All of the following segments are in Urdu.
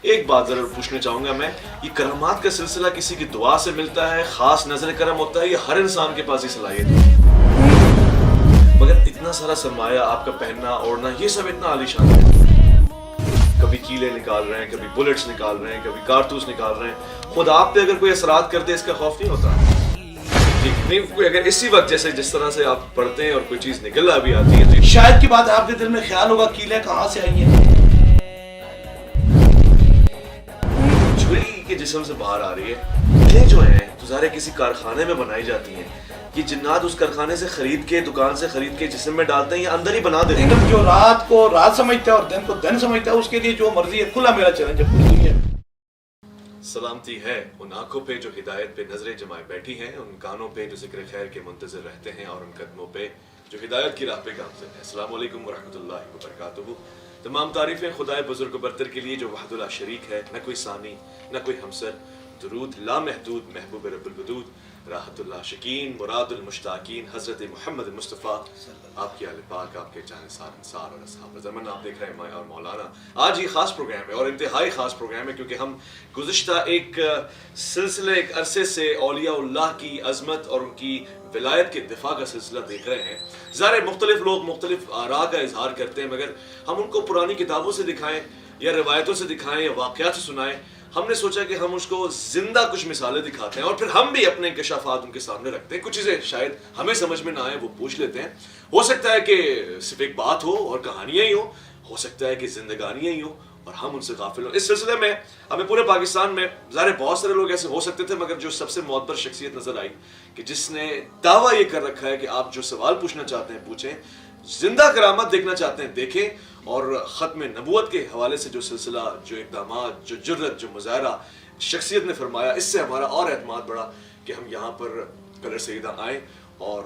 ایک بات ضرور پوچھنا چاہوں گا میں، یہ کرامات کا سلسلہ کسی کی دعا سے ملتا ہے، خاص نظر کرم ہوتا ہے، یا ہر انسان کے پاس یہ صلاحیت ہے؟ مگر اتنا سارا سرمایہ، آپ کا پہننا اوڑھنا، یہ سب اتنا عالیشان ہے، کبھی کیلے نکال رہے ہیں، کبھی بلٹس نکال رہے ہیں، کبھی کارتوس نکال رہے ہیں، خود آپ پہ اگر کوئی اثرات کرتے اس کا خوف نہیں ہوتا؟ نہیں، اگر اسی وقت جیسے جس طرح سے آپ پڑھتے ہیں اور کوئی چیز نکل بھی آتی ہے تو شاید کی بات آپ کے دل میں خیال ہوگا کیلے کہاں سے آئی ہیں؟ چھری کے جسم سے باہر آ رہی ہے، یہ جو ہیں تو ظاہر کسی کارخانے میں بنائی جاتی ہیں، یہ جنات اس کارخانے سے خرید کے، دکان سے خرید کے جسم میں ڈالتے ہیں یا اندر ہی بنا دیتے ہیں؟ لیکن جو رات کو رات سمجھتا ہے اور دن کو دن سمجھتا ہے، اس کے لیے جو مرضی ہے، کھلا میرا چیلنج ہے پوری دنیا میں۔ سلامتی ہے ان آنکھوں پہ جو ہدایت پہ نظریں جمائے بیٹھی ہیں، ان کانوں پہ جو ذکر خیر کے منتظر رہتے ہیں، اور ان قدموں پہ جو ہدایت کی راہ پہ گامزن ہیں۔ السلام علیکم ورحمۃ اللہ وبرکاتہ۔ تمام تعریفیں خدائے بزرگ و برتر کے لیے جو وحدہ لا شریک ہے، نہ کوئی ثانی نہ کوئی ہمسر، درود لامحدود محبوب رب الودود، راحت اللہ شکین، مراد المشتاقین، حضرت محمد مصطفیٰ، آپ کی آل پاک، آپ کے جانے سار انصار اور اصحاب زمن۔ آپ دیکھ رہے ہیں مایا اور مولانا۔ آج یہ خاص پروگرام ہے اور انتہائی خاص پروگرام ہے، کیونکہ ہم گزشتہ ایک سلسلے، ایک عرصے سے اولیاء اللہ کی عظمت اور ان کی ولایت کے دفاع کا سلسلہ دیکھ رہے ہیں۔ ظاہر مختلف لوگ مختلف آراء کا اظہار کرتے ہیں، مگر ہم ان کو پرانی کتابوں سے دکھائیں یا روایتوں سے دکھائیں یا واقعات سے سنائیں، ہم نے سوچا کہ ہم اس کو زندہ کچھ مثالیں دکھاتے ہیں اور پھر ہم بھی اپنے انکشافات ان کے سامنے رکھتے ہیں۔ کچھ چیزیں شاید ہمیں سمجھ میں نہ آئے، وہ پوچھ لیتے ہیں۔ ہو سکتا ہے کہ صرف ایک بات ہو اور کہانیاں ہی ہو سکتا ہے کہ زندگانیاں ہی ہوں اور ہم ان سے غافل ہوں۔ اس سلسلے میں ہمیں پورے پاکستان میں ظاہر بہت سارے لوگ ایسے ہو سکتے تھے، مگر جو سب سے معتبر شخصیت نظر آئی کہ جس نے دعویٰ یہ کر رکھا ہے کہ آپ جو سوال پوچھنا چاہتے ہیں پوچھیں، زندہ کرامت دیکھنا چاہتے ہیں دیکھیں، اور ختم نبوت کے حوالے سے جو سلسلہ، جو اقدامات، جو جرت، جو مظاہرہ شخصیت نے فرمایا، اس سے ہمارا اور اعتماد بڑھا کہ ہم یہاں پر کلر سیدہ آئیں اور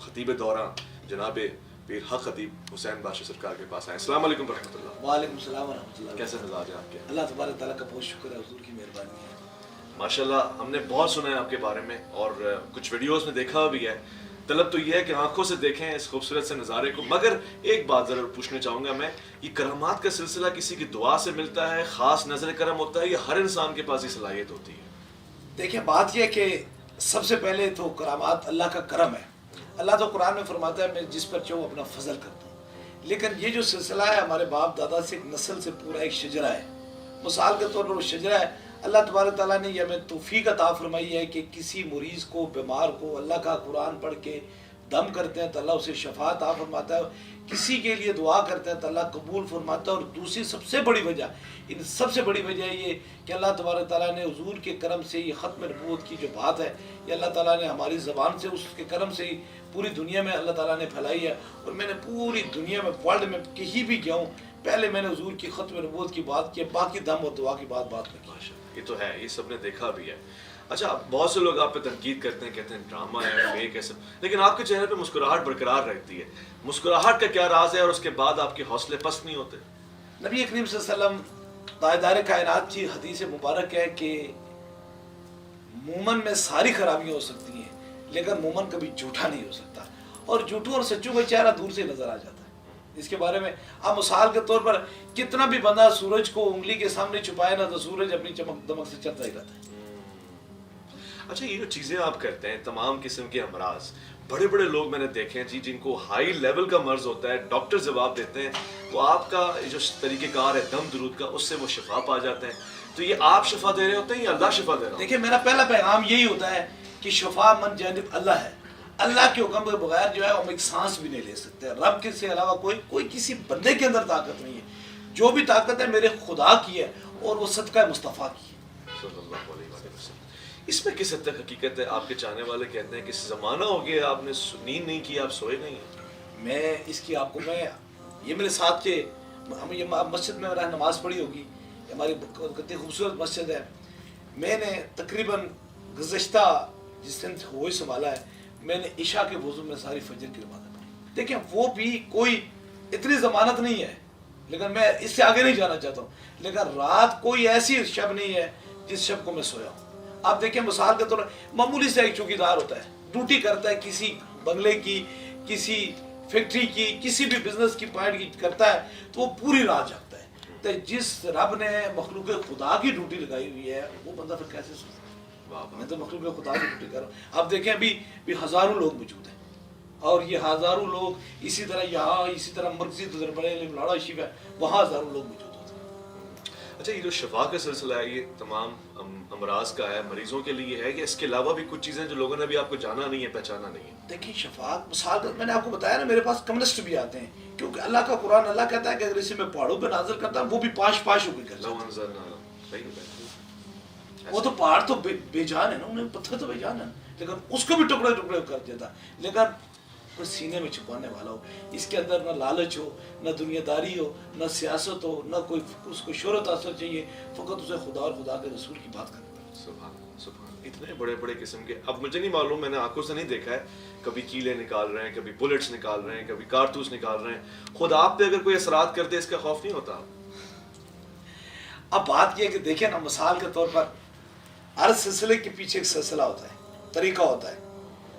خطیب دورہ جناب پیر حق خطیب حسین باشا سرکار کے پاس آئیں۔ السلام علیکم ورحمۃ اللہ۔ وعلیکم السلام ورحمۃ اللہ۔ کیسے مزاج ہے آپ کے؟ اللہ تبارک تعالیٰ کا بہت شکر ہے، حضور کی مہربانی ہے۔ ماشاءاللہ، ہم نے بہت سنا ہے آپ کے بارے میں اور کچھ ویڈیوز میں دیکھا بھی ہے۔ طلب تو یہ ہے کہ آنکھوں سے دیکھیں اس خوبصورت سے نظارے کو، مگر ایک بات ضرور پوچھنا چاہوں گا میں، یہ کرامات کا سلسلہ کسی کی دعا سے ملتا ہے، خاص نظر کرم ہوتا ہے، یا ہر انسان کے پاس یہ صلاحیت ہوتی ہے؟ دیکھیں، بات یہ کہ سب سے پہلے تو کرامات اللہ کا کرم ہے۔ اللہ تو قرآن میں فرماتا ہے میں جس پر چاہوں اپنا فضل کرتا ہوں، لیکن یہ جو سلسلہ ہے ہمارے باپ دادا سے، ایک نسل سے پورا ایک شجرہ ہے۔ مثال کے طور پر وہ شجرہ ہے، اللہ تبارک تعالیٰ نے یہ ہمیں توفیق عطا فرمائی ہے کہ کسی مریض کو، بیمار کو اللہ کا قرآن پڑھ کے دم کرتے ہیں تو اللہ اسے شفا عطا فرماتا ہے، کسی کے لیے دعا کرتے ہیں تو اللہ قبول فرماتا ہے۔ اور دوسری سب سے بڑی وجہ، ان سب سے بڑی وجہ یہ کہ اللہ تبارک تعالیٰ نے حضور کے کرم سے یہ ختم نبوت کی جو بات ہے، یہ اللہ تعالیٰ نے ہماری زبان سے، اس کے کرم سے ہی پوری دنیا میں اللہ تعالیٰ نے پھیلائی ہے۔ اور میں نے پوری دنیا میں، ورلڈ میں کہیں بھی گیا ہوں، پہلے میں نے حضور کی ختم نبوت کی بات کی، باقی دم اور دعا کی بات نہیں کی۔ یہ تو ہے، یہ سب نے دیکھا بھی ہے۔ اچھا، بہت سے لوگ آپ پہ تنقید کرتے ہیں، کہتے ہیں ڈرامہ ہے، فیک ہے سب، لیکن آپ کے چہرے پہ مسکراہٹ برقرار رہتی ہے۔ مسکراہٹ کا کیا راز ہے اور اس کے بعد آپ کے حوصلے پست نہیں ہوتے؟ نبی کریم صلی اللہ علیہ وسلم تاجدار کائنات کی حدیث مبارک ہے کہ مومن میں ساری خرابیاں ہو سکتی ہیں لیکن مومن کبھی جھوٹا نہیں ہو سکتا، اور جھوٹوں اور سچوں کا چہرہ دور سے نظر آ جاتا ہے۔ اس کے بارے میں آپ مثال کے طور پر کتنا بھی بندہ سورج کو انگلی کے سامنے چھپائے نا، تو سورج اپنی چمک دمک سے چلتا ہی رہتا ہے۔ اچھا، یہ جو چیزیں آپ کرتے ہیں، تمام قسم کے امراض، بڑے بڑے لوگ میں نے دیکھے ہیں جی جن کو ہائی لیول کا مرض ہوتا ہے، ڈاکٹر جواب دیتے ہیں، وہ آپ کا جو طریقہ کار ہے دم درود کا، اس سے وہ شفا پا جاتے ہیں۔ تو یہ آپ شفا دے رہے ہوتے ہیں یا اللہ شفا دے رہا ہے؟ دیکھیں، میرا پہلا پیغام یہی ہوتا ہے کہ شفا من جانب اللہ ہے۔ اللہ کے حکم کے بغیر جو ہے ہم ایک سانس بھی نہیں لے سکتے۔ رب کے سے علاوہ کوئی کسی بندے کے اندر طاقت نہیں ہے۔ جو بھی طاقت ہے میرے خدا کی ہے اور وہ صدقہ مصطفیٰ کی ہے۔ صلی اللہ علیہ وسلم۔ اس میں کس حد تک حقیقت ہے؟ آپ کے چاہنے والے کہتے ہیں کہ زمانہ ہو گیا آپ نے نیند نہیں کی، آپ سوئے نہیں ہیں۔ میں اس کی آپ کو یہ میرے ساتھ کے ہم یہ مسجد میں نماز پڑھی ہوگی، ہماری کتنی خوبصورت مسجد ہے۔ میں نے تقریباً گزشتہ جس دن ہوئی سنبھالا ہے، میں نے عشاء کے وضو میں ساری فجر کی نماز پڑھی۔ دیکھیں، وہ بھی کوئی اتنی ضمانت نہیں ہے، لیکن میں اس سے آگے نہیں جانا چاہتا ہوں، لیکن رات کوئی ایسی شب نہیں ہے جس شب کو میں سویا ہوں۔ آپ دیکھیں، مثال کے طور پر معمولی سے ایک چوکیدار ہوتا ہے، ڈیوٹی کرتا ہے کسی بنگلے کی، کسی فیکٹری کی، کسی بھی بزنس کی پوائنٹ کی کرتا ہے، تو وہ پوری رات جاگتا ہے۔ تو جس رب نے مخلوق خدا کی ڈیوٹی لگائی ہوئی ہے وہ بندہ پھر کیسے سوچتا ہے؟ میں تو مخلوق خدا کی ڈیوٹی کر رہا ہوں. اب دیکھیں ابھی بھی ہزاروں لوگ موجود ہیں اور یہ ہزاروں لوگ اسی طرح یہاں اسی طرح مرکزی دربارے لاڑا شیف ہے وہاں ہزاروں لوگ موجود ہوتے ہیں. اچھا یہ جو شفا کا سلسلہ ہے یہ تمام امراض کا ہے, مریضوں کے لیے ہے, کہ اس کے علاوہ بھی کچھ چیزیں جو لوگوں نے ابھی آپ کو جانا نہیں ہے, پہچانا نہیں ہے؟ دیکھیں شفا مثال میں نے آپ کو بتایا نا میرے پاس کمیونسٹ بھی آتے ہیں کیونکہ اللہ کا قرآن اللہ کہتا ہے کہ اگر اسے میں پہاڑوں پہ نازل کرتا ہوں وہ بھی پاش پاش ہو کے کر جاتا ہے. وہ تو پہاڑ تو بے جان ہے نا, انہیں پتھر تو بے جان ہے لیکن اس کو بھی ٹکڑے ٹکڑے کر دیتا. لیکن کوئی سینے میں چھپانے والا ہو, اس کے اندر نہ لالچ ہو, نہ دنیا داری ہو, نہ سیاست ہو, نہ کوئی اس کو شہرت حاصل چاہیے, فقط اسے خدا اور خدا کے رسول کی بات کرنا. سبحان سبحان, اتنے بڑے بڑے قسم کے, اب مجھے نہیں معلوم, میں نے آنکھوں سے نہیں دیکھا ہے, کبھی کیلے نکال رہے ہیں, کبھی بلٹس نکال رہے ہیں, کبھی کارتوس نکال رہے ہیں. خود آپ پہ اگر کوئی اثرات کرتے اس کا خوف نہیں ہوتا؟ اب بات یہ ہے کہ دیکھیں نا مثال کے طور پر ہر سلسلے کے پیچھے ایک سلسلہ ہوتا ہے, طریقہ ہوتا ہے.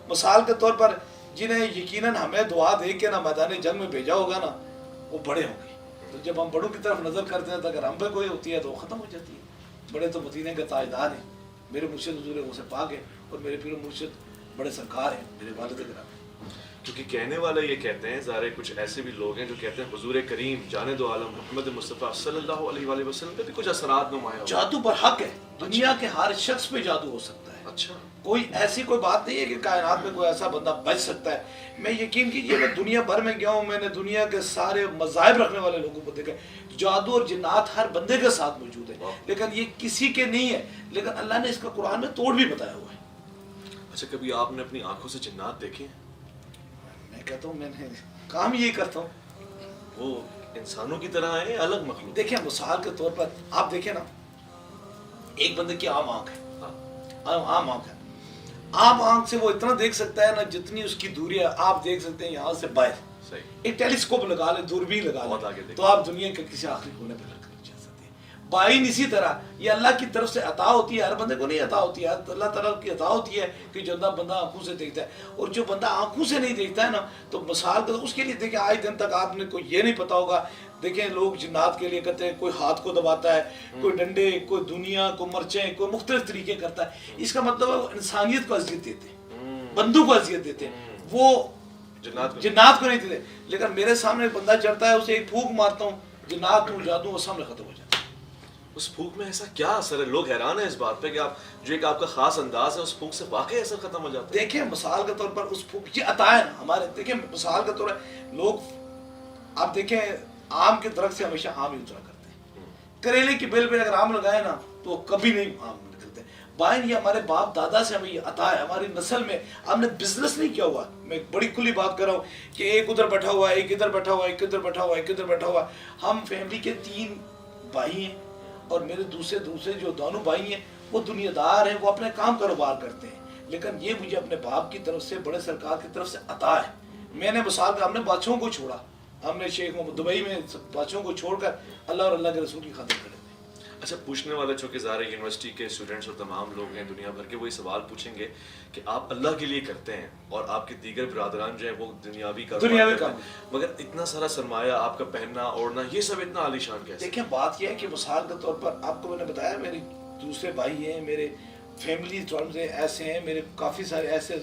مثال کے طور پر جنہیں یقیناً ہمیں دعا دے کے نا میدان جنگ میں بھیجا ہوگا نا وہ بڑے ہوں گے, تو جب ہم بڑوں کی طرف نظر کرتے ہیں تو اگر ہم پہ کوئی ہوتی ہے تو وہ ختم ہو جاتی ہے. بڑے تو مدینے کے تاجدار ہیں, میرے مرشد حضور غوث پاک ہیں اور میرے پیر مرشد بڑے سرکار ہیں, میرے والد گرامی. کیونکہ کہنے والے یہ کہتے ہیں, ظاہر کچھ ایسے بھی لوگ ہیں جو کہتے ہیں حضور کریم جانے دو عالم محمد مصطفیٰ صلی اللہ علیہ وآلہ وسلم پہ بھی کچھ اثرات نمایاں. جادو پر حق ہے, دنیا کے ہر شخص پہ جادو ہو سکتا ہے. اچھا, کوئی ایسی کوئی بات نہیں ہے کہ کائنات میں کوئی ایسا بندہ بچ سکتا ہے. میں یقین کیجئے میں دنیا بھر میں گیا ہوں, میں نے دنیا کے سارے مذاہب رکھنے والے لوگوں کو دیکھا, جادو اور جنات ہر بندے کے ساتھ موجود ہے, لیکن یہ کسی کے نہیں ہے, لیکن اللہ نے اس کا قرآن میں توڑ بھی بتایا ہوا ہے. اچھا کبھی آپ نے اپنی آنکھوں سے جنات دیکھے ہیں؟ میں کہتا ہوں میں نے کام یہی کرتا ہوں. وہ انسانوں کی طرح ہیں, الگ مخلوق؟ دیکھیں مثال کے طور پر آپ دیکھیں نا, ایک بندے کی عام آنکھ ہے, عام آنکھ ہے, عام آنکھ سے وہ اتنا دیکھ سکتا ہے نا جتنی اس کی دوری ہے. آپ دیکھ سکتے ہیں یہاں سے باہر, ایک ٹیلیسکوپ لگا لیں, دوربین لگا لیں تو آپ دنیا کے کسی آخری کونے پہ لگ کر جا سکتے ہیں. بائن اسی طرح یہ اللہ کی طرف سے عطا ہوتی ہے, ہر بندے کو نہیں عطا ہوتی ہے, اللہ تعالیٰ کی عطا ہوتی ہے کہ جو بندہ آنکھوں سے دیکھتا ہے. اور جو بندہ آنکھوں سے نہیں دیکھتا ہے نا تو مثال کا اس کے لیے دیکھیں آج دن تک آپ نے کوئی یہ نہیں پتا ہوگا. دیکھیں لوگ جنات کے لیے کہتے ہیں کوئی ہاتھ کو دباتا ہے, کوئی ڈنڈے, کوئی دنیا, کوئی مرچیں, کوئی مختلف طریقے کرتا ہے. اس کا مطلب ہے وہ انسانیت کو اذیت دیتے ہیں, بندوں کو اذیت دیتے ہیں, وہ جنات کو نہیں دیتے. لیکن میرے سامنے ایک بندہ چڑھتا ہے, اسے ایک پھونک مارتا ہوں, جنات ہوں جادو وہ سامنے ختم ہو جاتا ہے. اس پھونک میں ایسا کیا اثر ہے؟ لوگ حیران ہیں اس بات پہ کہ آپ جو ایک آپ کا خاص انداز ہے اس پھونک سے واقعی اثر ختم ہو جاتا ہے. دیکھیں مثال کے طور پر اس پھونک یہ عطا ہے نا ہمارے. دیکھیں مثال کے طور پر لوگ آپ دیکھیں آم کے درخت سے ہمیشہ آم ہی اترا کرتے ہیں, کریلے کی بیل پہ اگر آم لگائے نا تو کبھی نہیں آم نکلتے. بائن یہ ہمارے باپ دادا سے ہمیں یہ عطا ہے, ہماری نسل میں ہم نے بزنس نہیں کیا ہوا. میں ایک بڑی کھلی بات کر رہا ہوں کہ ایک ادھر بیٹھا ہوا ہے, ایک ادھر بیٹھا ہوا ہے, ایک ادھر بیٹھا ہوا ہے, ایک ادھر بیٹھا ہوا ہے. ہم فیملی کے 3 بھائی ہیں اور میرے دوسرے جو دونوں بھائی ہیں وہ دنیا دار ہیں, وہ اپنے کام کاروبار کرتے ہیں. لیکن یہ مجھے اپنے باپ کی طرف سے, بڑے سرکار کی طرف سے عطا ہے. میں نے مثال کا ہم نے بادشاہوں کو چھوڑا, ہم نے شیخ محمد دبئی میں بادشاہوں کو چھوڑ کر اللہ اور اللہ کے رسول کی خاطر کھڑے تھے. اچھا پوچھنے والے چونکہ ظاہر یونیورسٹی کے اسٹوڈنٹس اور تمام لوگ ہیں دنیا بھر کے, وہی سوال پوچھیں گے کہ آپ اللہ کے لیے کرتے ہیں اور آپ کے دیگر برادران جو ہیں وہ دنیاوی کام, مگر اتنا سارا سرمایہ, آپ کا پہننا اوڑھنا, یہ سب اتنا عالیشان کیسے؟ دیکھیں بات یہ ہے کہ مثال کے طور پر آپ کو میں نے بتایا میرے دوسرے بھائی ہیں, میرے فیملی ٹرمز ایسے ہیں, میرے کافی سارے ایسے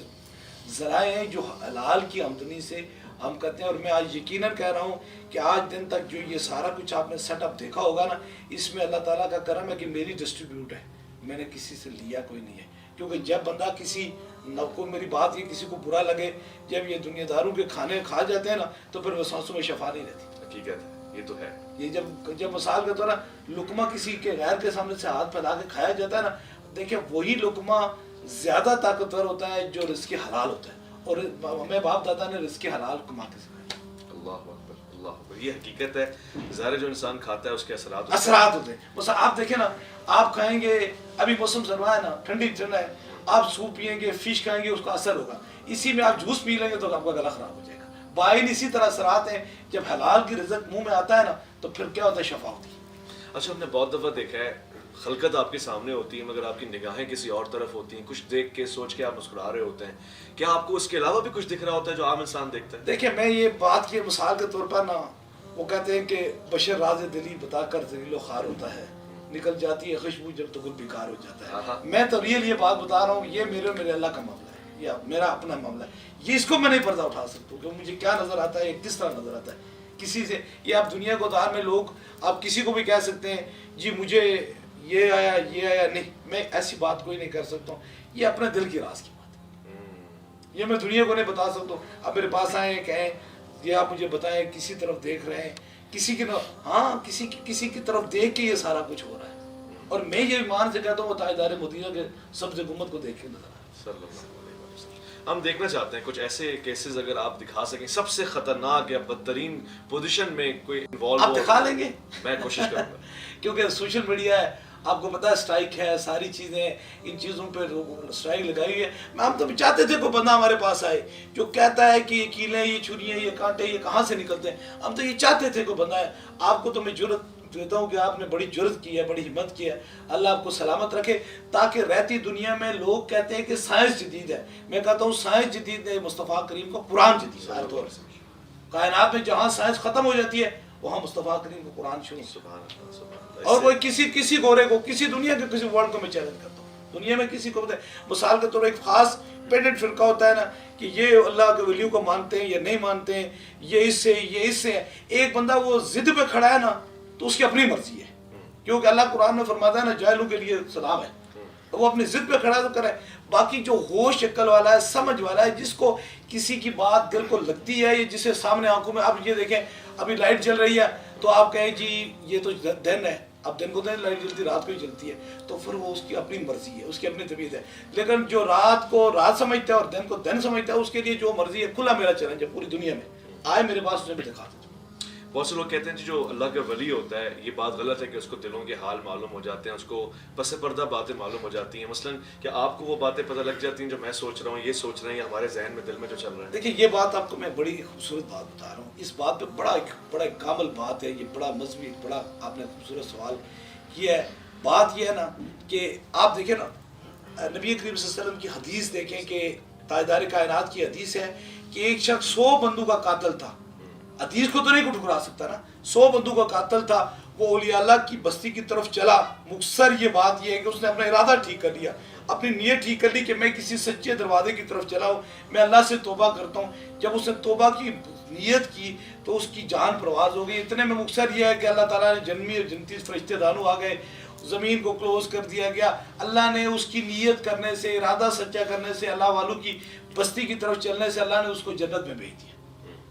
ذرائع ہیں جو حلال کی آمدنی سے ہم کرتے ہیں. اور میں آج یقیناً کہہ رہا ہوں کہ آج دن تک جو یہ سارا کچھ آپ نے سیٹ اپ دیکھا ہوگا نا, اس میں اللہ تعالیٰ کا کرم ہے کہ میری ڈسٹریبیوٹ ہے, میں نے کسی سے لیا کوئی نہیں ہے. کیونکہ جب بندہ کسی کو, میری بات یہ کسی کو برا لگے, جب یہ دنیا داروں کے کھانے کھا جاتے ہیں نا تو پھر وسوسوں میں شفا نہیں رہتی. حقیقت ہے, یہ تو ہے. یہ جب مثال کے طور پر لقمہ کسی کے غیر کے سامنے سے ہاتھ پھیلا کے کھایا جاتا ہے نا, دیکھیں وہی لقمہ زیادہ طاقتور ہوتا ہے جو رزق حلال ہوتا ہے. اور ہمیں باپ دادا نے رزق حلال کما کے سکھایا. اللہ اکبر, اللہ اکبر, یہ حقیقت ہے. ظاہر جو انسان کھاتا ہے اس کے اثرات ہوتے ہیں. بس آپ دیکھیں نا, آپ کھائیں گے, ابھی موسم سرما ہے نا, ٹھنڈی ٹھنڈا ہے, آپ سوپ پیئیں گے, فش کھائیں گے, اس کا اثر ہوگا. اسی میں آپ جوس پی لیں گے تو آپ کا گلا خراب ہو جائے گا. بائن اسی طرح اثرات ہیں. جب حلال کی رزق منہ میں آتا ہے نا تو پھر کیا ہوتا ہے, شفا ہوتی ہے. اچھا ہم نے بہت دفعہ دیکھا ہے خلقت آپ کے سامنے ہوتی ہے مگر آپ کی نگاہیں کسی اور طرف ہوتی ہیں, کچھ دیکھ کے سوچ کے آپ مسکرا رہے ہوتے ہیں. کیا آپ کو اس کے علاوہ بھی کچھ دکھ رہا ہوتا ہے جو عام انسان دیکھتا ہے؟ دیکھیں میں یہ بات کی مثال کے طور پر نا وہ کہتے ہیں کہ بشر راز دلی بتا کر ذلیل و خوار ہوتا ہے، نکل جاتی ہے خوشبو جب تو گل بیکار ہو جاتا ہے۔ میں تو ریئل یہ بات بتا رہا ہوں، یہ میرے اللہ کا معاملہ ہے یا میرا اپنا معاملہ ہے، یہ اس کو میں نہیں پردہ اٹھا سکتا کہ مجھے کیا نظر آتا ہے، کس طرح نظر آتا ہے کسی سے۔ یہ آپ دنیا کو دار میں لوگ آپ کسی کو بھی کہہ سکتے ہیں جی مجھے یہ آیا نہیں، میں ایسی بات کوئی نہیں کر سکتا ہوں، یہ اپنے دل کی راز کی بات ہے، یہ میں دنیا کو نہیں بتا سکتا ہوں۔ اب میرے پاس آئیں کہیں یہ آپ مجھے بتائیں کسی طرف دیکھ رہے ہیں، کسی کی کسی کی طرف دیکھ کے یہ سارا کچھ ہو رہا ہے، اور میں یہ ایمان سے کہتا ہوں وہ تاجدار مدینہ کے سبز گنبد کو دیکھ کے نظر آ رہا ہے۔ ہم دیکھنا چاہتے ہیں کچھ ایسے کیسز اگر آپ دکھا سکیں سب سے خطرناک یا بدترین پوزیشن میں کوئی انوالو آپ دکھا لیں گے؟ میں کوشش کروں گا کیونکہ سوشل میڈیا ہے، آپ کو پتا ہے اسٹرائک ہے، ساری چیزیں ان چیزوں پہ اسٹرائک لگائی ہوئی ہے۔ ہم تو چاہتے تھے کوئی بندہ ہمارے پاس آئے جو کہتا ہے کہ یہ کیلیں، یہ چھریاں، یہ کانٹے یہ کہاں سے نکلتے ہیں، ہم تو یہ چاہتے تھے کوئی بندہ ہے۔ آپ کو تو میں جرت دیتا ہوں کہ آپ نے بڑی جرت کی ہے، بڑی ہمت کی ہے، اللہ آپ کو سلامت رکھے، تاکہ رہتی دنیا میں لوگ کہتے ہیں کہ سائنس جدید ہے، میں کہتا ہوں سائنس جدید ہے مصطفیٰ کریم کا قرآن جدید ہے۔ ہر طور سے کائنات میں جہاں سائنس ختم ہو جاتی ہے وہاں مصطفیٰ کریم کا قرآن شروع۔ سبحان اللہ، سبحان اللہ۔ اور کوئی کسی گورے کو، کسی دنیا کے کسی ورلڈ کو میں چیلنج کرتا ہوں، دنیا میں کسی کو بتائے، مثال کے طور ایک خاص پیٹنٹ فرقہ ہوتا ہے نا کہ یہ اللہ کے ولیوں کو مانتے ہیں یا نہیں مانتے ہیں، یہ اس سے ہے۔ ایک بندہ وہ ضد پہ کھڑا ہے نا تو اس کی اپنی مرضی ہے، کیونکہ اللہ قرآن میں فرماتا ہے نا جاہلوں کے لیے سلام ہے، وہ اپنی ضد پہ کھڑا ہے تو کرے۔ باقی جو ہوش عقل والا ہے، سمجھ والا ہے، جس کو کسی کی بات دل کو لگتی ہے، یہ جسے سامنے آنکھوں میں، اب یہ دیکھیں ابھی لائٹ جل رہی ہے تو آپ کہیں جی یہ تو دن ہے، اب دن کو دن لائٹ جلتی، رات کو ہی جلتی ہے، تو پھر وہ اس کی اپنی مرضی ہے، اس کی اپنی طبیعت ہے۔ لیکن جو رات کو رات سمجھتا ہے اور دن کو دن سمجھتا ہے، اس کے لیے جو مرضی ہے، کھلا میرا چیلنج ہے پوری دنیا میں آئے میرے پاس، اسے بھی دکھا دیں۔ بہت سے لوگ کہتے ہیں جو اللہ کا ولی ہوتا ہے یہ بات غلط ہے کہ اس کو دلوں کے حال معلوم ہو جاتے ہیں، اس کو پس پردہ باتیں معلوم ہو جاتی ہیں، مثلا کہ آپ کو وہ باتیں پتہ لگ جاتی ہیں جو میں سوچ رہا ہوں، یہ سوچ رہے ہیں، ہمارے ذہن میں دل میں جو چل رہا ہے۔ دیکھیں یہ بات آپ کو میں بڑی خوبصورت بات بتا رہا ہوں، اس بات پہ بڑا ایک کامل بات ہے، یہ بڑا مذہبی، بڑا آپ نے خوبصورت سوال کیا ہے۔ بات یہ ہے نا کہ آپ دیکھیں نا نبی کریم صلی اللہ علیہ وسلم کی حدیث دیکھیں کہ تاجدار کائنات کی حدیث ہے کہ ایک شخص 100 بندوں کا قاتل تھا، حدیث کو تو نہیں ٹھکرا سکتا نا، 100 بندوں کا قاتل تھا، وہ اولیاء اللہ کی بستی کی طرف چلا، مختصر یہ بات یہ ہے کہ اس نے اپنا ارادہ ٹھیک کر لیا، اپنی نیت ٹھیک کر لی کہ میں کسی سچے دروازے کی طرف چلا ہوں، میں اللہ سے توبہ کرتا ہوں۔ جب اس نے توبہ کی نیت کی تو اس کی جان پرواز ہو گئی۔ اتنے میں مختصر یہ ہے کہ اللہ تعالیٰ نے جنمی اور جنتی فرشتے دانو آ گئے، زمین کو کلوز کر دیا گیا، اللہ نے اس کی نیت کرنے سے، ارادہ سچا کرنے سے، اللہ والوں کی بستی کی طرف چلنے سے اللہ نے اس کو جنت میں بھیج دیا۔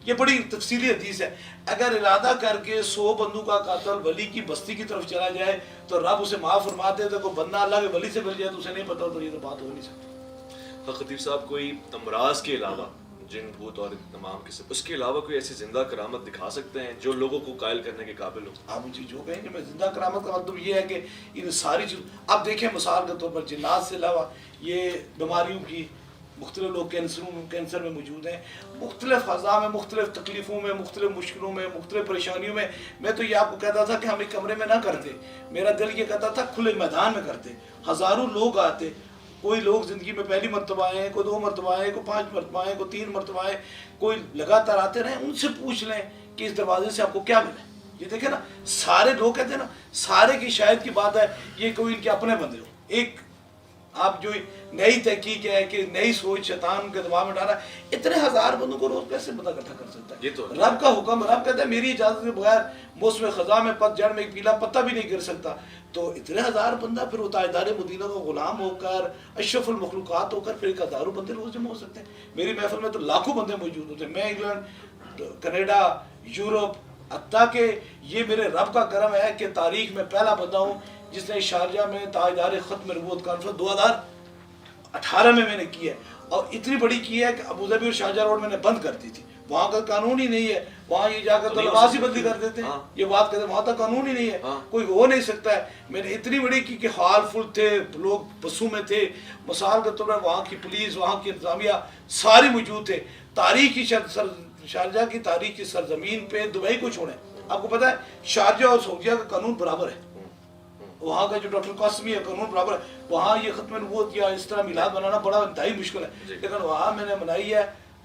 یہ بڑی تفصیلی حدیث ہے۔ اگر ارادہ کر کے 100 بندوں کا قاتل ولی کی بستی کی طرف چلا جائے تو رب اسے معاف فرماتے ہیں، تو کوئی بندہ اللہ کے ولی سے مل جائے تو اسے نہیں پتا، تو یہ تو بات ہو نہیں سکتی۔ خطیب صاحب کوئی امراض کے علاوہ، جن بھوت اور تمام قسم، اس کے علاوہ کوئی ایسی زندہ کرامت دکھا سکتے ہیں جو لوگوں کو قائل کرنے کے قابل ہو؟ آپ مجھے جو کہیں کہ میں زندہ کرامت کا مطلب یہ ہے کہ ان ساری چیز، آپ دیکھیں مثال کے طور پر جنات سے علاوہ یہ بیماریوں کی مختلف لوگ کینسر میں موجود ہیں، مختلف فضا میں، مختلف تکلیفوں میں، مختلف مشکلوں میں، مختلف پریشانیوں میں۔ میں تو یہ آپ کو کہتا تھا کہ ہم ایک کمرے میں نہ کرتے، میرا دل یہ کہتا تھا کھلے میدان میں کرتے، ہزاروں لوگ آتے، کوئی لوگ زندگی میں پہلی مرتبہ آئے ہیں، کوئی 2 مرتبہ آئے ہیں، کوئی 5 مرتبہ آئے ہیں، کوئی 3 مرتبہ آئے ہیں، کوئی لگاتار آتے رہے، ان سے پوچھ لیں کہ اس دروازے سے آپ کو کیا ملے۔ یہ دیکھیں نا سارے لوگ کہتے ہیں نا، سارے کی شاید کی بات ہے یہ کوئی ان کے اپنے بندے ہو۔ ایک آپ جو نئی تحقیق ہے کہ نئی سوچ شیطان کے دماغ میں ڈالا، اتنے ہزار بندوں کو روز کیسے پتہ اکٹھا کر سکتا ہے؟ یہ تو رب کا حکم، رب کہتا ہے میری اجازت کے بغیر موسم خزاں میں پت جھڑ میں ایک پیلا پتا بھی نہیں گر سکتا۔ تو اتنے ہزار بندہ پھر وہ تاجدار مدینہ کا غلام ہو کر، اشرف المخلوقات ہو کر، پھر 1000 بندے روز جمع ہو سکتے ہیں۔ میری محفل میں تو لاکھوں بندے موجود ہوتے ہیں، میں انگلینڈ، کینیڈا، یورپ، حتیٰ کہ یہ میرے رب کا کرم ہے کہ تاریخ میں پہلا بندہ ہوں جس نے شارجہ میں تاجدار ختم نبوت کانفرنس 2018 میں نے کی ہے، اور اتنی بڑی کی ہے کہ ابوظہبی اور شارجہ روڈ میں نے بند کر دی تھی، وہاں کا قانون ہی نہیں ہے، وہاں یہ جا کر تو لباس ہی بدلی کر دیتے ہیں، یہ بات کہتے ہیں وہاں تک قانون ہی نہیں ہے، کوئی ہو نہیں سکتا ہے۔ میں نے اتنی بڑی کی کہ ہال فل تھے، لوگ بسوں میں تھے، مثال کے طور پر وہاں کی پولیس، وہاں کی انتظامیہ ساری موجود تھے۔ تاریخی شارجہ کی تاریخی سرزمین پہ دبئی کو چھوڑیں، آپ کو پتہ ہے شارجہ اور سعودیہ کا قانون برابر ہے، وہاں کا جو ڈاکٹر قاسمی ہے قانون برابر ہے، وہاں یہ ختم نبوت یا اس طرح میلاد بنانا بڑا انتہائی مشکل ہے، لیکن وہاں میں نے منائی ہے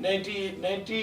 90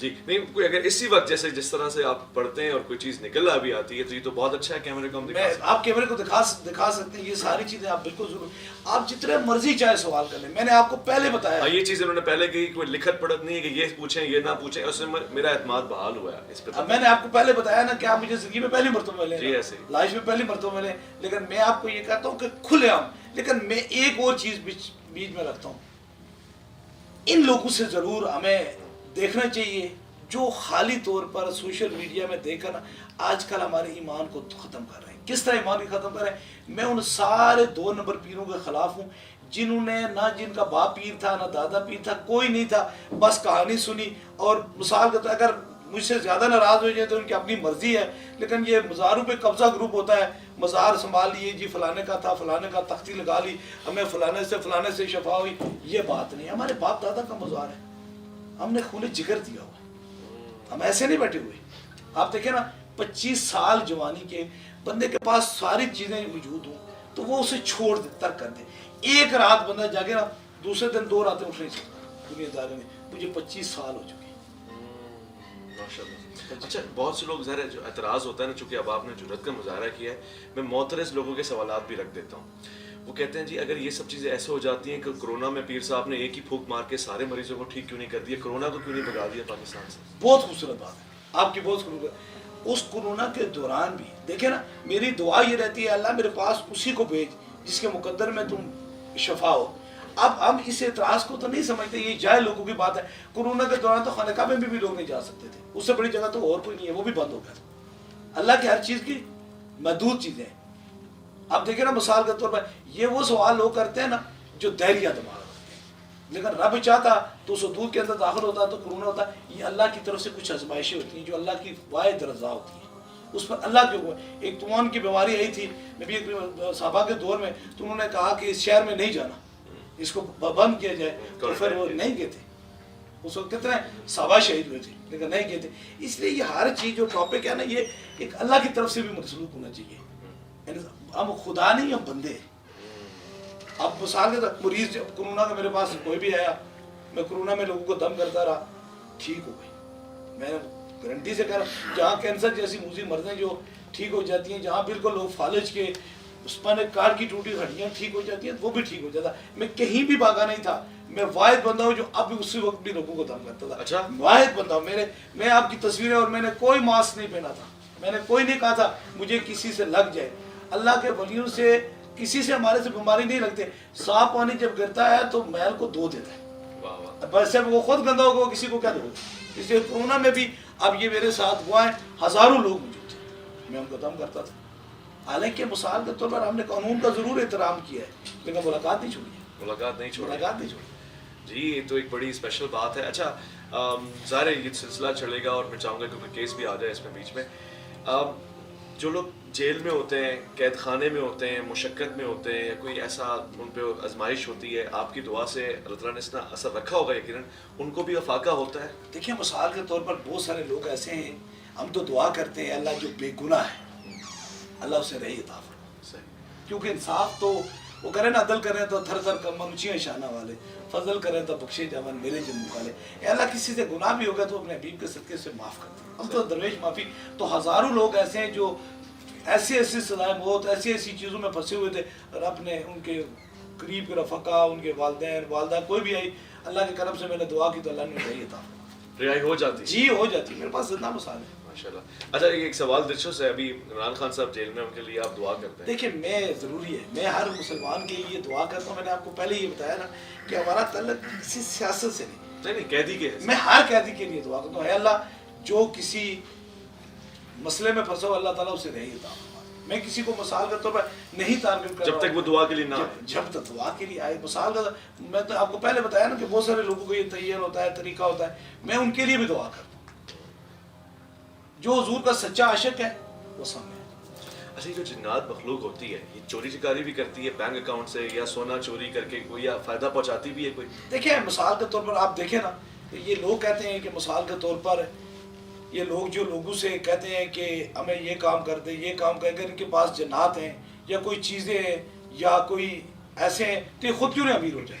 جی نہیں کوئی اگر اسی وقت جیسے جس طرح سے آپ پڑھتے ہیں اور کوئی چیز نکلنا بھی آتی ہے تو یہ تو بہت اچھا ہے کیمرے کو ہم دکھا سکتے ہیں. آپ کیمرے کو دکھا سکتے ہیں. یہ ساری چیزیں آپ بالکل ضرور آپ جتنے مرضی چاہے سوال کر لیں. میں نے آپ کو پہلے بتایا یہ چیز انہوں نے پہلے کہی کوئی لکھت پڑھت نہیں ہے کہ یہ پوچھیں یہ نہ پوچھیں, اس سے میرا اعتماد بحال ہوا ہے اس پہ. اب میں نے آپ کو پہلے بتایا نا کہ آپ مجھے زندگی میں پہلی مرتبہ ملے, جی ایسے لائف میں پہلی مرتبہ ملے, لیکن میں آپ کو یہ کہتا ہوں کہ کھلے عام. لیکن میں ایک اور چیز بیچ میں رکھتا ہوں, ان لوگوں سے ضرور ہمیں دیکھنا چاہیے جو خالی طور پر سوشل میڈیا میں دیکھ کر آج کل ہمارے ایمان کو ختم کر رہے ہیں. کس طرح ایمان کو ختم کر رہے ہیں؟ میں ان سارے 2 نمبر پیروں کے خلاف ہوں جنہوں نے نہ جن کا باپ پیر تھا نہ دادا پیر تھا, کوئی نہیں تھا, بس کہانی سنی. اور مثال کے طور اگر مجھ سے زیادہ ناراض ہو جائے تو ان کی اپنی مرضی ہے, لیکن یہ مزاروں پہ قبضہ گروپ ہوتا ہے, مزار سنبھال لیے جی فلانے کا تھا, فلانے کا تختی لگا لی, ہمیں فلانے سے شفا ہوئی. یہ بات نہیں, ہمارے باپ دادا کا مزار ہے, ہم نے خون جگر دیا ہوا ہے, ہم ایسے نہیں بیٹھے ہوئے. آپ دیکھیں نا 25 سال جوانی کے بندے کے پاس ساری چیزیں موجود ہوں تو وہ اسے چھوڑ دے, ترک کر دے. ایک رات بندہ جاگے نا, دوسرے دن 2 راتیں اٹھ نہیں سکتا دنیا داری میں. مجھے 25 سال ہو چکے. اچھا بہت سے لوگ ظاہر ہے جو اعتراض ہوتا ہے نا, چونکہ اب آپ نے جرأت کا مظاہرہ کیا ہے, میں معترض لوگوں کے سوالات بھی رکھ دیتا ہوں. وہ کہتے ہیں جی اگر یہ سب چیزیں ایسے ہو جاتی ہیں کہ کرونا میں پیر صاحب نے ایک ہی پھونک مار کے سارے مریضوں کو ٹھیک کیوں نہیں کر دیا, کرونا کو کیوں نہیں بگا دیا پاکستان سے؟ بہت خوبصورت بات ہے آپ کی, بہت خوبصورت. اس کرونا کے دوران بھی دیکھیں نا, میری دعا یہ رہتی ہے اللہ میرے پاس اسی کو بھیج جس کے مقدر میں تم شفا ہو. اب ہم اس اعتراض کو تو نہیں سمجھتے, یہ جاہل لوگوں کی بات ہے. کرونا کے دوران تو خانہ کعبے میں بھی لوگ نہیں جا سکتے تھے, اس سے بڑی جگہ تو اور کوئی نہیں ہے, وہ بھی بند ہو گیا تھا. اللہ کی ہر چیز کی محدود چیزیں ہیں. اب دیکھیں نا مثال کے طور پر یہ وہ سوال لوگ کرتے ہیں نا جو دہریہ دماغ رکھتے ہیں, لیکن رب چاہتا تو اس حدود کے اندر داخل ہوتا تو کرونا ہوتا. یہ اللہ کی طرف سے کچھ آزمائشیں ہوتی ہیں جو اللہ کی واحد رضا ہوتی ہیں, اس پر اللہ کے ہوئے. ایک طوفان کی بیماری آئی تھی نبی صحابہ کے دور میں, تو انہوں نے کہا کہ اس شہر میں نہیں جانا, اس کو بند کیا جائے, تو پھر وہ نہیں گئے تھے. اس وقت کتنے صحابہ شہید ہوئے تھے لیکن نہیں گئے تھے. اس لیے یہ ہر چیز جو ٹاپک ہے نا, یہ ایک اللہ کی طرف سے بھی مسلوک ہونا چاہیے. ہم خدا نہیں, ہم بندے. اب مثال کے مریض جب کرونا کا میرے پاس کوئی بھی آیا, میں کرونا میں لوگوں کو دم کرتا رہا, ٹھیک ہو گئی. میں گارنٹی سے کہہ رہا ہوں, جہاں کینسر جیسی موذی مرضیں جو ٹھیک ہو جاتی ہیں, جہاں بالکل لوگ فالج کے اسپن کار کی ٹوٹی ہڈیاں ٹھیک ہو جاتی ہیں, وہ بھی ٹھیک ہو جاتا. میں کہیں بھی بھاگا نہیں تھا, میں واحد بندہ ہوں جو اب بھی اسی وقت بھی لوگوں کو دم کرتا تھا. اچھا واحد بندہ ہوں. میں آپ کی تصویریں, اور میں نے کوئی ماسک نہیں پہنا تھا, میں نے کوئی نہیں کہا تھا مجھے کسی سے لگ جائے. اللہ کے ولیوں سے کسی سے ہمارے سے بیماری نہیں لگتے. صاف پانی جب گرتا ہے تو محل کو دھو دیتا ہے, بس جب وہ خود گندا ہوگا کسی کو کیا دھو. اس لیے کورونا میں بھی اب یہ میرے ساتھ ہوا ہے, ہزاروں لوگ موجود تھے, میں ان کو دم کرتا تھا. حالانکہ مثال کے طور پر ہم نے قانون کا ضرور احترام کیا ہے, لیکن ملاقات نہیں چھوڑی ہے. ملاقات نہیں چھوڑی. جی یہ تو ایک بڑی اسپیشل بات ہے. اچھا ظاہر یہ سلسلہ چلے گا اور میں چاہوں گا کہ کوئی کیس بھی آ جائے اس میں بیچ میں. جو لوگ جیل میں ہوتے ہیں, قید خانے میں ہوتے ہیں, مشقت میں ہوتے ہیں, یا کوئی ایسا ان پہ آزمائش ہوتی ہے, آپ کی دعا سے اللہ تعالیٰ نے اس طرح اثر رکھا ہوگا یقیناً, ان کو بھی افاقہ ہوتا ہے؟ دیکھیں مثال کے طور پر بہت سارے لوگ ایسے ہیں, ہم تو دعا کرتے ہیں اللہ جو بے گناہ ہے اللہ اسے رہی عطا فرمائے, کیونکہ انصاف تو وہ کریں نا, عدل کریں تو تھر تھر کر منوچیاں شانہ والے, فضل کریں تو بخشے جوان میرے جنم والے. اے اللہ کسی سے گناہ بھی ہوگا تو اپنے حبیب کے صدقے سے معاف کرتے ہیں, ہم تو درویش معافی. تو ہزاروں لوگ ایسے ہیں جو ایسی سزائیں موت, ایسی چیزوں میں پھنسے ہوئے تھے, رب نے ان کے قریب کے رفقا, ان کے والدین والدہ کوئی بھی آئی, اللہ کے کرم سے میں نے دعا کی تو اللہ نے رہی عطا فرمائی. رہائی ہو جاتی؟ جی ہو جاتی, میرے پاس زندہ مثال ہے ماشاءاللہ. اچھا ایک سوال دلچسپ ہے, ابھی عمران خان صاحب جیل میں, ان کے لیے آپ دعا کرتے ہیں؟ دیکھیں میں ضروری ہے, میں ہر مسلمان کے لیے دعا کرتا ہوں. میں نے آپ کو پہلے یہ بتایا نا کہ ہمارا تعلق کسی سیاست سے نہیں, قیدی کے, میں ہر قیدی کے لیے دعا کرتا ہوں. اے اللہ جو کسی مسئلے میں پھنسا ہو اللہ تعالیٰ اسے رہی عطا فرمائے. میں کسی کو مثال کے طور پر نہیں تارگٹ کر رہا ہوں جب تک وہ دعا کے لیے نہ آئے, جب تک دعا کے لیے آئے. مثال کا میں تو آپ کو پہلے بتایا نا کہ بہت سارے لوگوں کو یہ تعین ہوتا ہے, طریقہ ہوتا ہے, میں ان کے لیے بھی دعا کرتا ہوں. جو حضور کا سچا عاشق ہے وہ سامنے ہے. اچھا یہ جو جنات مخلوق ہوتی ہے, یہ چوری چکاری بھی کرتی ہے بینک اکاؤنٹ سے, یا سونا چوری کر کے کوئی یا فائدہ پہنچاتی بھی ہے کوئی؟ دیکھیں مثال کے طور پر آپ دیکھیں نا, یہ لوگ کہتے ہیں کہ مثال کے طور پر یہ لوگ جو لوگوں سے کہتے ہیں کہ ہمیں یہ کام کر دیں, یہ کام کریں, اگر ان کے پاس جنات ہیں یا کوئی چیزیں ہیں یا کوئی ایسے ہیں تو یہ خود کیوں نہیں امیر ہو جائے؟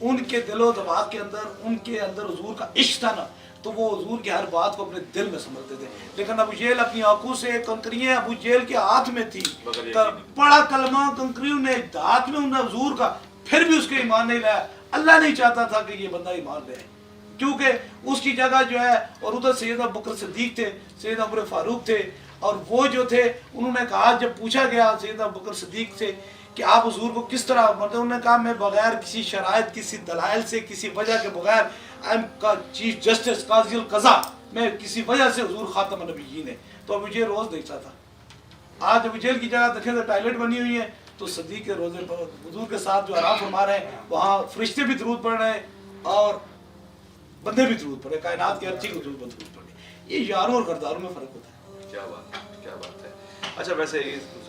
ان کے دل و دماغ کے اندر ان کے اندر حضور کا عشق تھا نا, تو وہ حضور کی ہر بات کو اپنے دل میں سمجھتے تھے. لیکن ابو جہل اپنی آنکھوں سے کنکریاں ابو جہل کے ہاتھ میں تھی, پڑا کلمہ کنکریوں نے ہاتھ میں انہیں حضور کا, پھر بھی اس کے ایمان نہیں لایا. اللہ نہیں چاہتا تھا کہ یہ بندہ ایمان لے, کیونکہ اس کی جگہ جو ہے, اور ادھر سیدنا بکر صدیق تھے, سیدنا عمر فاروق تھے, اور وہ جو تھے انہوں نے کہا, جب پوچھا گیا سیدنا بکر صدیق سے کہ آپ حضور کو کس طرح, مطلب انہوں نے کہا میں بغیر کسی شرائط, کسی دلائل سے, کسی وجہ کے بغیر, آئی ایم چیف جسٹس قاضی القضاء, میں کسی وجہ سے حضور خاتم النبیین ہے. تو ابو جہل روز دیکھتا تھا. آج ابو جہل کی جگہ دیکھیں تو ٹائلٹ بنی ہوئی ہے, تو صدیق کے روزے پر حضور کے ساتھ جو آرام فرما رہے ہیں, وہاں فرشتے بھی درود پڑھ رہے ہیں اور بندے بھی درود پڑھ رہے ہیں, کائنات کے ہر چیز کو درود پڑھ رہے ہیں. یہ یاروں اور غداروں میں فرق ہوتا ہے. کیا بات ہے, کیا بات ہے. اچھا ویسے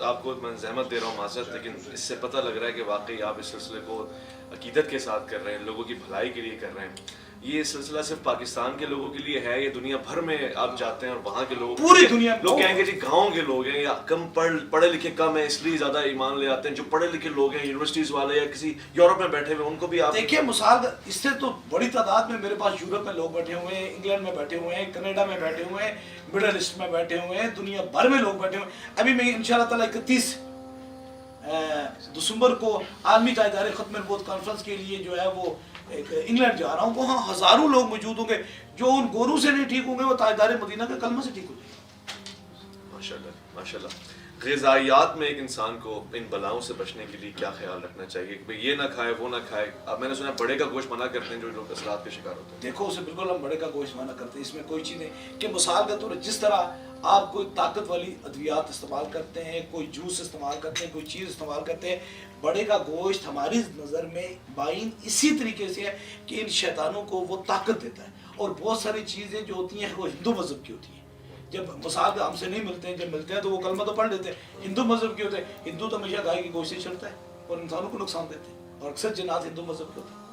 آپ کو میں زحمت دے رہا ہوں معذرت, لیکن اس سے پتہ لگ رہا ہے کہ واقعی آپ اس سلسلے کو عقیدت کے ساتھ کر رہے ہیں, لوگوں کی بھلائی کے لیے کر رہے ہیں. یہ سلسلہ صرف پاکستان کے لوگوں کے لیے ہے یا دنیا بھر میں آپ جاتے ہیں اور وہاں کے لوگ, پوری دنیا لوگ کہیں گے جی گاؤں کے لوگ ہیں یا کم پڑھے لکھے کم ہیں اس لیے زیادہ ایمان لے آتے ہیں, جو پڑھے لکھے لوگ ہیں یونیورسٹیز والے یا کسی یورپ میں بیٹھے ہوئے ان کو بھی آپ دیکھیں مثال, اس سے تو بڑی تعداد میں میرے پاس یورپ میں لوگ بیٹھے ہوئے ہیں, انگلینڈ میں بیٹھے ہوئے ہیں, کینیڈا میں بیٹھے ہوئے ہیں, مڈل ایسٹ میں بیٹھے ہوئے ہیں, دنیا بھر میں لوگ بیٹھے ہوئے ہیں. ابھی میں انشاءاللہ تعالیٰ 31 دسمبر کو عالمی تاجدار ختم النبوت کانفرنس کے لیے جو ہے وہ انگلینڈ جا رہا ہوں. وہاں ہزاروں لوگ موجود ہوں گے, جو ان گوروں سے نہیں ٹھیک ہوں گے وہ تاجدار مدینہ کے کلمہ سے ٹھیک ہو جائیں گے. ماشاءاللہ ماشاءاللہ. غذائیات میں ایک انسان کو ان بلاؤں سے بچنے کے لیے کیا خیال رکھنا چاہیے کہ یہ نہ کھائے وہ نہ کھائے؟ اب میں نے سنا بڑے کا گوشت منع کرتے ہیں جو لوگ اثرات کے شکار ہوتے ہیں. دیکھو اسے بالکل ہم بڑے کا گوشت منع کرتے ہیں, اس میں کوئی چیز نہیں کہ مثال کے طور جس طرح آپ کوئی طاقت والی ادویات استعمال کرتے ہیں, کوئی جوس استعمال کرتے ہیں, کوئی چیز استعمال کرتے ہیں, بڑے کا گوشت ہماری نظر میں بائن اسی طریقے سے ہے کہ ان شیطانوں کو وہ طاقت دیتا ہے. اور بہت ساری چیزیں جو ہوتی ہیں وہ ہندو مذہب کی ہوتی ہیں. جب مثال کے ہم سے نہیں ملتے ہیں, جب ملتے ہیں تو وہ کلمہ تو پڑھ لیتے ہیں, ہندو مذہب کے ہوتے ہیں. ہندو تو ہمیشہ گائے کے گوشت سے چلتا ہے اور انسانوں کو نقصان دیتے ہیں, اور اکثر جنات ہندو مذہب کے ہوتے ہیں.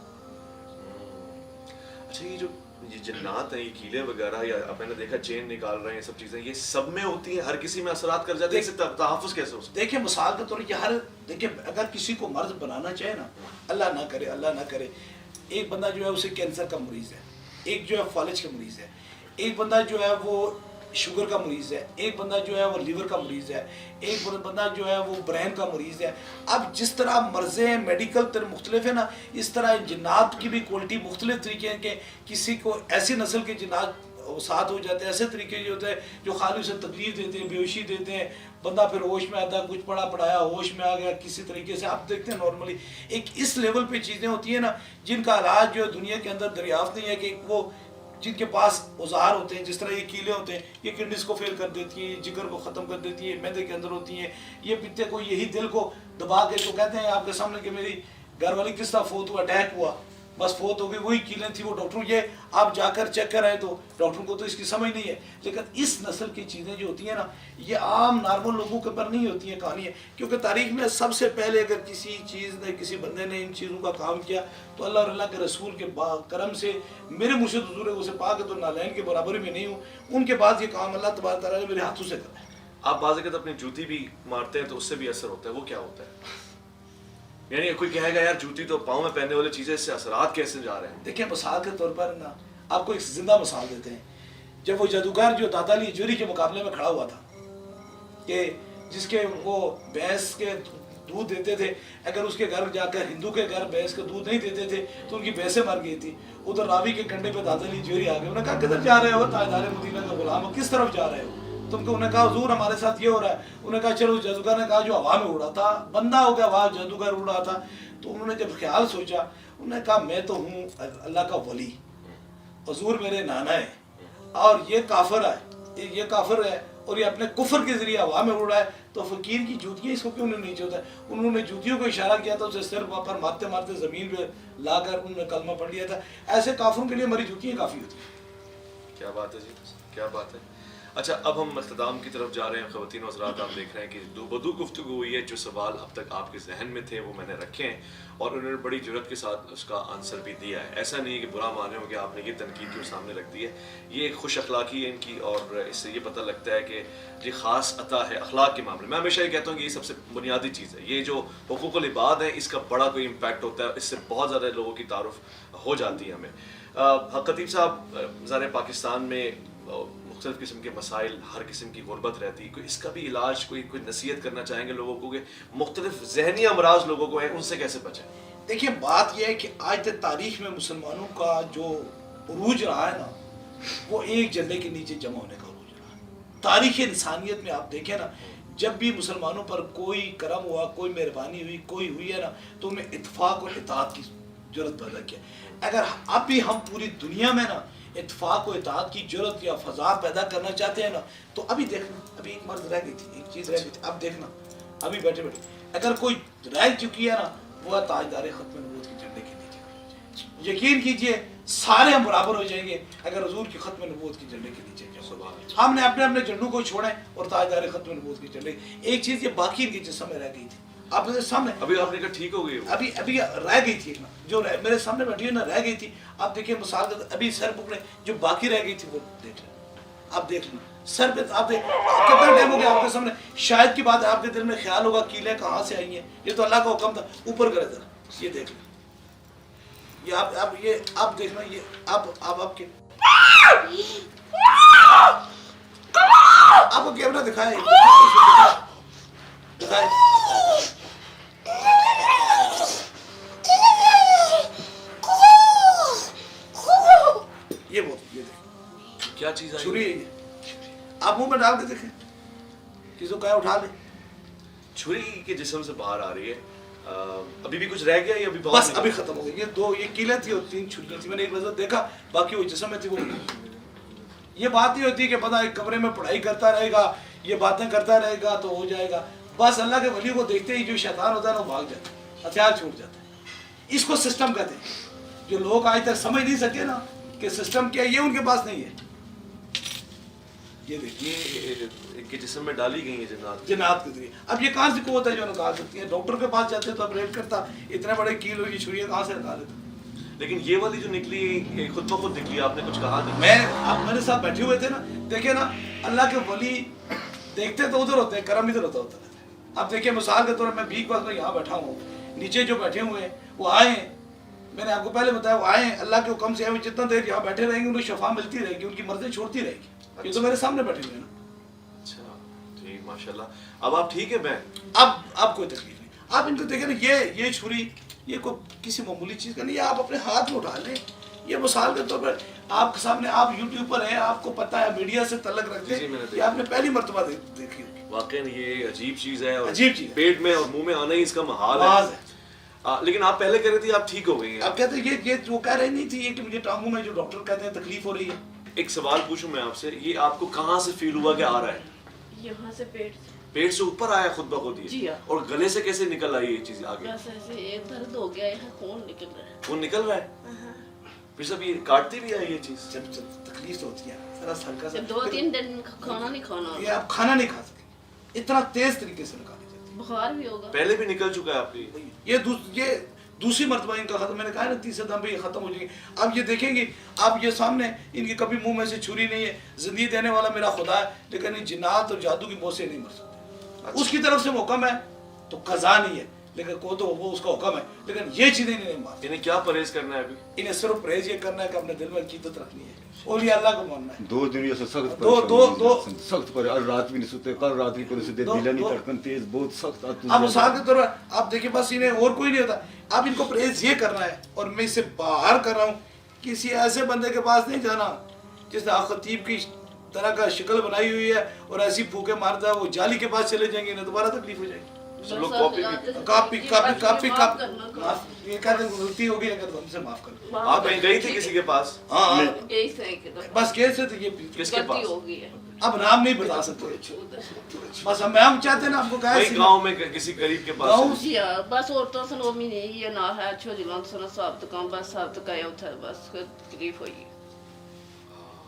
اچھا یہ جنات ہیں, یہ کیلے وغیرہ, یا اب میں نے دیکھا چین نکال رہے ہیں, یہ سب چیزیں یہ سب میں ہوتی ہیں, ہر کسی میں اثرات کر جاتے ہیں, اس سے تحفظ کیسے ہو سکتا ہے؟ دیکھیں مثال کے طور پر دیکھیں اگر کسی کو مرض بنانا چاہے نا, اللہ نہ کرے اللہ نہ کرے, ایک بندہ جو ہے اسے کینسر کا مریض ہے, ایک جو ہے فالج کا مریض ہے, ایک بندہ جو ہے وہ شوگر کا مریض ہے, ایک بندہ جو ہے وہ لیور کا مریض ہے, ایک بندہ جو ہے وہ برین کا مریض ہے. اب جس طرح مرضیں میڈیکل تر مختلف ہیں نا, اس طرح جنات کی بھی کوالٹی مختلف طریقے ہیں کہ کسی کو ایسی نسل کے جنات ساتھ ہو جاتے ہیں, ایسے طریقے جو ہوتے ہیں جو خالی اسے تکلیف دیتے ہیں, بے ہوشی دیتے ہیں, بندہ پھر ہوش میں آتا ہے, کچھ پڑھا پڑھایا ہوش میں آ گیا کسی طریقے سے. آپ دیکھتے ہیں نارملی ایک اس لیول پہ چیزیں ہوتی ہیں نا جن کا علاج جو دنیا کے اندر دریافت نہیں ہے, کہ وہ جن کے پاس اوزار ہوتے ہیں, جس طرح یہ کیلے ہوتے ہیں, یہ کڈنیز کو فیل کر دیتی ہیں, جگر کو ختم کر دیتی ہیں, معدے کے اندر ہوتی ہیں, یہ پیتے کو یہی دل کو دبا کے تو کہتے ہیں آپ کے سامنے کہ میری گھر والی کس طرح فوت ہوا, اٹیک ہوا, بس فوت ہو گئی, وہی کیلیں تھی وہ ڈاکٹر, یہ آپ جا کر چیک کرائیں تو ڈاکٹر کو تو اس کی سمجھ نہیں ہے. لیکن اس نسل کی چیزیں جو ہوتی ہیں نا, یہ عام نارمل لوگوں کے پر نہیں ہوتی ہیں کہانی ہے, کیونکہ تاریخ میں سب سے پہلے اگر کسی چیز نے, کسی بندے نے ان چیزوں کا کام کیا تو اللہ اور اللہ کے رسول کے کرم سے, میرے مرشد حضور غوث پاک ہے تو نالین کے برابری میں نہیں ہوں, ان کے بعد یہ کام اللہ تبارک تعالیٰ نے میرے ہاتھوں سے کرا ہے. آپ بعض اوقات اپنی جوتی بھی مارتے ہیں تو اس سے بھی اثر ہوتا ہے, وہ کیا ہوتا ہے؟ یعنی کوئی کہے گا یار جوتی تو پاؤں میں پہننے والی چیزیں, اس سے اثرات کیسے جا رہے ہیں؟ دیکھیں مثال کے طور پر نا آپ کو ایک زندہ مثال دیتے ہیں. جب وہ جادوگر جو دادا علی جوہری کے مقابلے میں کھڑا ہوا تھا, کہ جس کے وہ بھینس کے دودھ دیتے تھے, اگر اس کے گھر جا کر ہندو کے گھر بھینس کا دودھ نہیں دیتے تھے تو ان کی بھینسیں مر گئی تھی. ادھر راوی کے کنڈے پہ دادا علی جوہری آ گئے, انہوں نے کہا کدھر جا رہے ہو تاجدار مدینہ کا غلام ہو, کس طرف جا رہے ہو تم کو؟ انہوں نے کہا حضور ہمارے ساتھ یہ ہو رہا ہے. انہوں نے کہا چلو, جادوگر نے کہا جو ہوا میں اڑا تھا, بندہ ہو گیا ہوا, جادوگر اڑا تھا. تو انہوں نے جب خیال سوچا, انہوں نے کہا میں تو ہوں اللہ کا ولی, حضور میرے نانا ہے, اور یہ کافر ہے, یہ کافر ہے اور یہ اپنے کفر کے ذریعے ہوا میں اڑ رہا ہے, تو فقیر کی جوتیاں اس کو کیوں نہیں نیچے ہوتا ہے؟ انہوں نے جوتیوں کو اشارہ کیا تھا, اسے سر پر مارتے مارتے زمین پہ لا کر انہوں نے کلمہ پڑھ لیا تھا. ایسے کافروں کے لیے ہماری جوتیاں کافی ہوتی ہیں. کیا بات ہے جی, کیا بات ہے. اچھا اب ہم اختتام کی طرف جا رہے ہیں. خواتین و حضرات آپ دیکھ رہے ہیں کہ دو بدو گفتگو ہوئی ہے. جو سوال اب تک آپ کے ذہن میں تھے وہ میں نے رکھے ہیں اور انہوں نے بڑی جرات کے ساتھ اس کا آنسر بھی دیا ہے. ایسا نہیں ہے کہ برا مانے ہو کہ آپ نے یہ تنقید جو سامنے رکھ دی ہے. یہ ایک خوش اخلاقی ہے ان کی اور اس سے یہ پتہ لگتا ہے کہ یہ خاص عطا ہے اخلاق کے معاملے میں. ہمیشہ یہ کہتا ہوں کہ یہ سب سے بنیادی چیز ہے. یہ جو حقوق العباد ہے اس کا بڑا کوئی امپیکٹ ہوتا ہے. اس سے بہت زیادہ لوگوں کی تعارف ہو جاتی ہے ہمیں. خطیب صاحب ظاہر پاکستان میں مختلف قسم کے مسائل, ہر قسم کی غربت رہتی. کوئی اس کا بھی علاج, کوئی نصیحت کرنا چاہیں گے لوگوں کو کہ مختلف ذہنی امراض لوگوں کو ہیں ان سے کیسے بچیں؟ دیکھیے بات یہ ہے کہ آج تک تاریخ میں مسلمانوں کا جو عروج رہا ہے نا وہ ایک جھنڈے کے نیچے جمع ہونے کا عروج رہا ہے. تاریخ انسانیت میں آپ دیکھیں نا جب بھی مسلمانوں پر کوئی کرم ہوا, کوئی مہربانی ہوئی, کوئی ہوئی ہے نا تو میں اتفاق اور اطاعت کی جرت پیدا کیا. اگر اب بھی ہم پوری دنیا میں نا اتفاق و اطاعت کی جرت یا فضا پیدا کرنا چاہتے ہیں نا تو ابھی دیکھنا, ابھی ایک مرض رہ گئی تھی, ایک چیز رہ گئی تھی. اب دیکھنا ابھی بیٹھے بیٹھے اگر کوئی رہ چکی ہے نا وہ تاجدار ختم نبوت کے جھنڈے کے نیچے. یقین کیجئے سارے ہم برابر ہو جائیں گے اگر حضور کی ختم نبوت کے جھنڈے کے نیچے. ہم نے اپنے اپنے جھنڈوں کو چھوڑے اور تاجدار ختم نبوت کے جھنڈے. ایک چیز یہ باقی ان کے جسم میں رہ گئی تھی آپ کے سامنے. ابھی آپ نے کہا ٹھیک ہو گئی, ابھی رہ گئی تھی نا جو میرے سامنے بیٹھی ہے نا رہ گئی تھی. آپ دیکھیں مثال کے ابھی سر پکڑے جو باقی رہ گئی تھی وہ دیکھ لیں. آپ دیکھ لیں سر پہ آپ دیکھ کتنا ٹائم ہو گیا آپ کے سامنے. شاید کی بات ہے آپ کے دل میں خیال ہوگا کیلیں کہاں سے آئی ہیں, یہ تو اللہ کا حکم تھا. اوپر کرے ذرا یہ دیکھ لیں, یہ آپ دیکھنا یہ آپ کے آپ کو کیمرہ دکھائے دکھائے یہ بہت یہ دیکھیں کیا چیز آئی؟ چھری ہے یہ. آپ منہ میں ڈال کے دیکھیں کسی کو کہا اٹھا لیں. چھری کے جسم سے باہر آ رہی ہے. ابھی بھی کچھ رہ گیا یا ابھی بس بہت ابھی ختم ہو گئی. یہ دو یہ کیلیں تھی اور 3 چھریاں تھی. میں نے ایک نظر دیکھا باقی وہ جسم میں تھی. وہ یہ بات نہیں ہوتی کہ پتہ ایک کمرے میں پڑھائی کرتا رہے گا یہ باتیں کرتا رہے گا تو ہو جائے گا. بس اللہ کے ولی کو دیکھتے ہی جو شیطان ہوتا ہے وہ بھاگ جاتا ہے, ہتھیار چھوٹ جاتا ہے. اس کو سسٹم کہتے ہیں. جو لوگ آج تک سمجھ نہیں سکے نا کہ سسٹم کیا ہے یہ ان کے پاس نہیں ہے. یہ دیکھیے ان کے جسم میں ڈالی گئی ہیں جنات. جنات کے ذریعے. اب یہ کہاں سے قوت ہے جو نکال سکتی ہے؟ ڈاکٹر کے پاس جاتے تو آپریٹ کرتا, اتنے بڑے کیل ہوئی چھریاں کہاں سے نکال لیتا. لیکن یہ والی جو نکلی خود بخود نکلی, آپ نے کچھ کہا نہیں. میں آپ میرے ساتھ بیٹھے ہوئے تھے نا, دیکھیں نا اللہ کے ولی دیکھتے تو ادھر ہوتے ہیں, کرم ادھر ہوتا ہے. اب دیکھیں مثال کے طور پر میں بھیک وقت میں یہاں بیٹھا ہوں, نیچے جو بیٹھے ہوئے ہیں وہ آئے ہیں. میں نے آپ کو پہلے بتایا وہ آئے ہیں اللہ کے حکم سے. جتنا دیر یہاں بیٹھے رہیں گے انہیں شفا ملتی رہے گی, ان کی مرضی چھوڑتی رہے گی. یہ تو میرے سامنے بیٹھے ہوئے ہیں نا. اچھا ٹھیک ماشاءاللہ. اب آپ ٹھیک ہے؟ میں اب کوئی تکلیف نہیں. آپ ان کو دیکھیں نا یہ چھری یہ کوئی کسی معمولی چیز کا نہیں. آپ اپنے ہاتھ میں اٹھا لیں. یہ مثال کے طور پر آپ کے سامنے, آپ یوٹیوب پر ہیں, آپ کو پتہ ہے میڈیا سے تعلق رکھتے ہیں. یہ آپ نے پہلی مرتبہ دیکھی ہوگی. واقعی یہ عجیب چیز ہے, اور عجیب چیز پیٹ میں اور منہ میں آنا ہی اس کا محال ہے. لیکن آپ پہلے کہہ رہی تھی آپ ٹھیک ہو گئی ہیں. آپ کہتے ہیں یہ وہ کہہ رہی نہیں تھی یہ کہ مجھے ٹانگوں میں جو ڈاکٹر کہتے ہیں تکلیف ہو رہی ہے. ایک سوال پوچھوں میں آپ سے, یہ آپ کو کہاں سے فیل ہوا کہ آ رہا ہے؟ یہاں سے پیٹ پیٹ سے اوپر آیا خود بخود ہی؟ جی ہاں. اور گلے سے کیسے نکل آئی یہ چیز آگے؟ بس ایسے ایک درد ہو گیا, یہاں خون نکل رہا ہے. خون نکل رہا ہے؟ پھر سب یہ کاٹتی بھی ہے یہ چیز؟ جب تکلیف تو ہوتی ہے ذرا ہلکا سا. 2-3 دن کھانا نہیں کھانا. یہ آپ کھانا نہیں کھا سکتے, اتنا تیز طریقے سے نکالی جاتی ہے. بخار بھی ہوگا. پہلے بھی نکل چکا ہے آپ کی؟ یہ دوسری مرتبہ ان کا ختم. میں نے کہا نا تیسرے دم پہ یہ ختم ہو جائے گی. اب یہ دیکھیں گے آپ, یہ سامنے ان کی کبھی منہ میں سے چھری نہیں ہے. زندگی دینے والا میرا خدا ہے, لیکن ان جنات اور جادو کی موت سے نہیں مر سکتے. اس کی طرف سے وہ حکم ہے تو قضا نہیں ہے, لیکن کو تو وہ اس کا حکم ہے, لیکن یہ چیزیں نہیں مارتی. انہیں کیا پرہیز کرنا ہے ابھی؟ انہیں صرف پرہیز یہ کرنا ہے کہ اپنے دل میں عقیدت رکھنی ہے, اولیاء اللہ کو ماننا ہے. 2 دن سے سخت دو سخت پر رات بھی نہیں سوتے, کل رات بھی پوری سے دل نہیں دھڑکن تیز, بہت سخت. اب مثال کے طور پر آپ دیکھیں بس انہیں اور کوئی نہیں ہوتا. اب ان کو پرہیز یہ کرنا ہے, اور میں اسے باہر کر رہا ہوں. کسی ایسے بندے کے پاس نہیں جانا جس نے خطیب کی طرح کا شکل بنائی ہوئی ہے اور ایسی پھوکے مارتا ہے. وہ جالی کے پاس چلے جائیں گے, انہیں دوبارہ تکلیف ہو جائے گی. سب لوگ کاپی یہ کہتے ہیں غلطی ہوگی اگر ہم سے معاف کر دو. آپ کہیں گئی تھی کسی کے پاس؟ ہاں بس کیسے تو یہ کس کے پاس؟ اب نام نہیں بتا سکتے. بس ہم چاہتے ہیں نا آپ کو کہا کوئی گاؤں میں کسی قریب کے پاس؟ جی ہاں, بس عورتوں سے نومی نہیں یہ نہ ہے چھو جلان سنا صاحب تو کام بس صاحب تو کہے ہوتا ہے بس تکلیف ہوئی.